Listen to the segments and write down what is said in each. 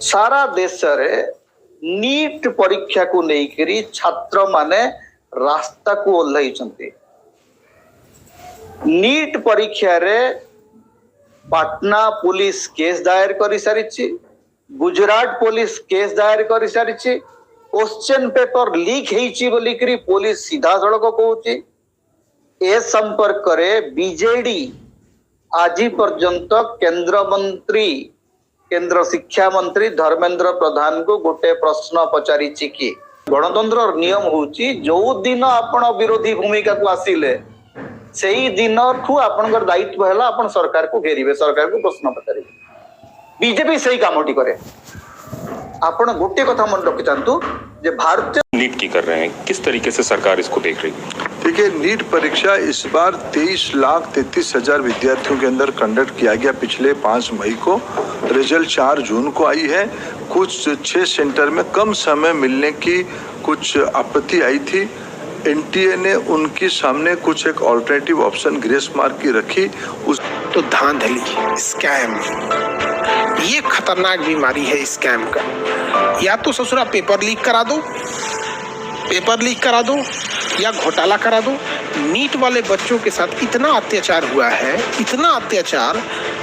सारा देश रे नीट परीक्षा को लेकर छात्र माने रास्ता को ओह्लैछन्ति। नीट परीक्षा रे पटना पुलिस केस दायर कर सारी, गुजरात पुलिस केस दायर कर सारी, क्वेश्चन पेपर लीक होइछि बोलिकरी पुलिस सीधा सड़क कहूची। ए संपर्क रे बीजेडी आज पर्यंत केंद्र शिक्षा मंत्री धर्मेंद्र प्रधान को गोटे प्रश्न पचारि कि गणतंत्र नियम होची जो दिन आपण विरोधी भूमिका को आसिले से ही दिन ठू आपनकर दायित्व है आपण सरकार को घेरिबे, सरकार को प्रश्न पचारिबे। बीजेपी सही कामटी करे। आपण गोटे कथा मन रखि जानतु जे भारतीय नीट की कर रहे हैं, किस तरीके से सरकार इसको देख रही है? देखिए, नीट परीक्षा इस बार 23,33,000 विद्यार्थियों के अंदर कंडक्ट किया गया पिछले 5 मई को। रिजल्ट 4 जून को आई है। कुछ 6 सेंटर में कम समय मिलने की कुछ आपत्ति आई थी। एनटीए ने उनके सामने कुछ एक ऑल्टरनेटिव ऑप्शन ग्रेस मार्क की रखी। उस तो धांधली, स्कैम, ये खतरनाक बीमारी है स्कैम का। या तो ससुरा पेपर लीक करा दो या घोटाला करा दो। नीट वाले बच्चों के साथ इतना अत्याचार हुआ है, इतना अत्याचार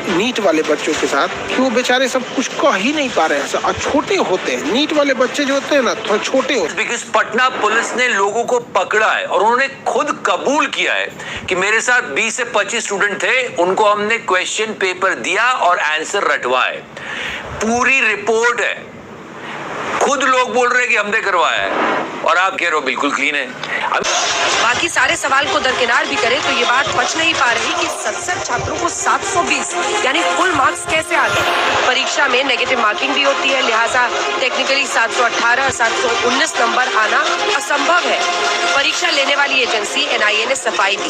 नीट वाले बच्चों के साथ कि वो बेचारे सब कुछ कह ही नहीं पा रहे हैं। और छोटे होते हैं नीट वाले बच्चे जो होते हैं ना, थोड़े छोटे होते हैं। बिकॉज़ पटना पुलिस ने लोगों को पकड़ा है और उन्होंने खुद कबूल किया है कि मेरे साथ 20 से 25 स्टूडेंट थे, उनको हमने क्वेश्चन पेपर दिया और आंसर रटवाए। पूरी रिपोर्ट है, खुद लोग बोल रहे हैं कि हमने करवाया है और आप कह रहे हो बिल्कुल क्लीन है। बाकी सारे सवाल को दरकिनार भी करें तो ये बात बच नहीं पा रही कि 67 छात्रों को 720 यानी फुल मार्क्स कैसे आ गए। परीक्षा में नेगेटिव मार्किंग भी होती है, लिहाजा टेक्निकली 718 719 नंबर आना असंभव है। परीक्षा लेने वाली एजेंसी एनआईए ने सफाई दी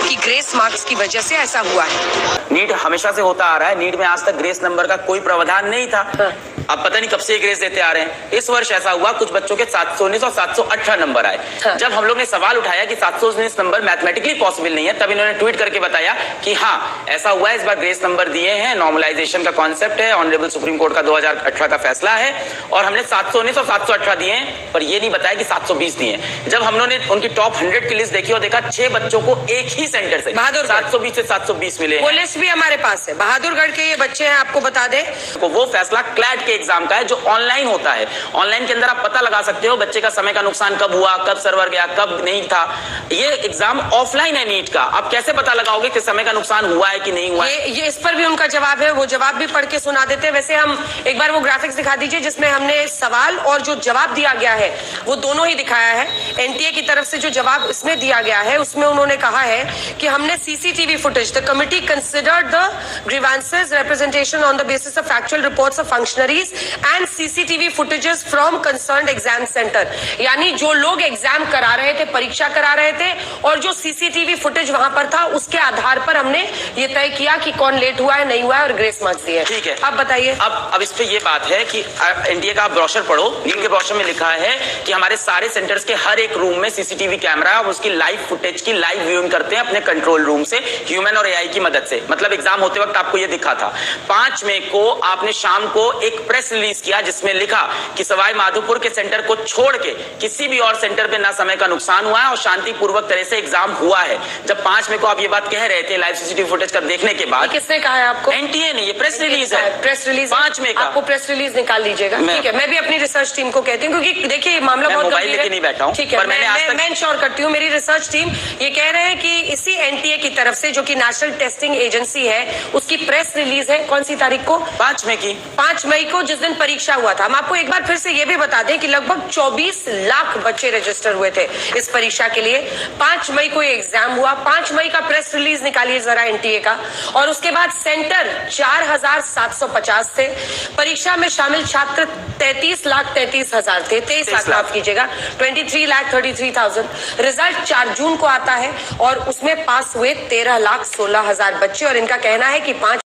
कि ग्रेस मार्क्स की वजह से ऐसा हुआ है। नीट हमेशा से होता आ रहा है, नीट में आज तक ग्रेस नंबर का कोई प्रावधान नहीं था। अब पता नहीं कब से ग्रेस देते आ रहे हैं। इस वर्ष ऐसा हुआ, कुछ बच्चों के 719 और 718 नंबर आए। जब हम लोग ने सवाल उठाया कि 719 नंबर मैथमेटिकली पॉसिबल नहीं है, तब इन्होंने ट्वीट करके बताया कि हाँ ऐसा हुआ है, इस बार ग्रेस नंबर दिए हैं, नॉर्मलाइजेशन का कॉन्सेप्ट है, ऑनरेबल सुप्रीम कोर्ट का 2018 का फैसला है और हमने 719 और 718 दिए हैं, पर ये नहीं बताया कि 720 दिए हैं। जब हम लोगों ने उनकी टॉप 100 की लिस्ट देखी और देखा 6 बच्चों को एक ही सेंटर से 720 से 720 मिले। वो लिस्ट भी हमारे पास है, बहादुरगढ़ के ये बच्चे हैं, आपको बता दें। तो वो फैसला क्लैट के एग्जाम का है जो ऑनलाइन होता है। ऑनलाइन के अंदर आप पता लगा सकते हो बच्चे का समय का नुकसान कब हुआ, कब सर्वर गया, कब नहीं था। ये एग्जाम ऑफलाइन है नीट का, आप कैसे पता लगाओगे कि समय का नुकसान हुआ है कि नहीं हुआ है? ये इस पर भी उनका जवाब है, वो जवाब भी पढ़ के सुना देते हैं। वैसे हम एक बार वो ग्राफिक्स दिखा दीजिए जिसमें हमने सवाल और जो जवाब दिया गया है वो दोनों ही दिखाया है। एनटीए की तरफ से जो जवाब इसमें दिया गया है उसमें उन्होंने कहा है कि हमने CCTV footage, the committee considered the grievances representation on the basis of factual reports of functionaries and CCTV footages from concerned exam centre. यानी जो लोग एग्जाम करा रहे थे, परीक्षा करा रहे थे, और जो सीसीटीवी फुटेज वहां पर था उसके आधार पर हमने ये तय किया कि कौन लेट हुआ है, नहीं हुआ है और ग्रेस मार्क्स दिए। ठीक है, अब बताइए। अब इस पे ये बात है कि एनटीए का आप ब्रोशर पढ़ो। नीट के ब्रोशर में लिखा है कि हमारे सारे सेंटर्स के हर एक रूम में सीसीटीवी कैमरा और उसकी लाइव फुटेज की लाइव व्यूइंग करते हैं अपने कंट्रोल रूम से, ह्यूमन और एआई की मदद से। मतलब एग्जाम होते वक्त आपको ये दिखा था। 5 मई को आपने शाम को एक प्रेस रिलीज किया जिसमें लिखा कि सवाई माधोपुर के सेंटर को छोड़ के किसी भी और सेंटर पे ना समय का नुकसान हुआ है और शांतिपूर्वक तरह से एग्जाम हुआ है। जब 5 मई को आप ये बात कह रहे थे लाइव सीसीटीवी फुटेज का देखने के बाद, किसने कहा है आपको? एनटीए ने, ये प्रेस रिलीज है, प्रेस रिलीज 5 मई का। आपको प्रेस रिलीज निकाल लीजिएगा। ठीक है, मैं भी अपनी रिसर्च टीम को कहती हूँ क्योंकि देखिए मामला बहुत मोबाइल लेके नहीं बैठा हूं। ठीक है, मैं इंश्योर करती हूँ मेरी रिसर्च टीम ये कह रहे हैं कि इसी एनटीए की तरफ से, जो कि नेशनल टेस्टिंग एजेंसी है, उसकी प्रेस रिलीज है कौन सी तारीख को? 5 मई की। 5 मई को, जिस दिन परीक्षा हुआ था। हम आपको एक बार फिर से ये भी बता दें कि लगभग 24 लाख बच्चे रजिस्टर हुए थे इस परीक्षा के लिए। 5 मई को ये एग्जाम हुआ। 5 मई का प्रेस रिलीज निकालिए जरा एनटीए का। और उसके बाद सेंटर 4750 थे। परीक्षा में शामिल छात्र 33,33,000 थे। 23 लाख माफ कीजिएगा, 23,33,000। रिजल्ट 4 जून को आता है और उसमें पास हुए 13,16,000 बच्चे। और इनका कहना है कि 5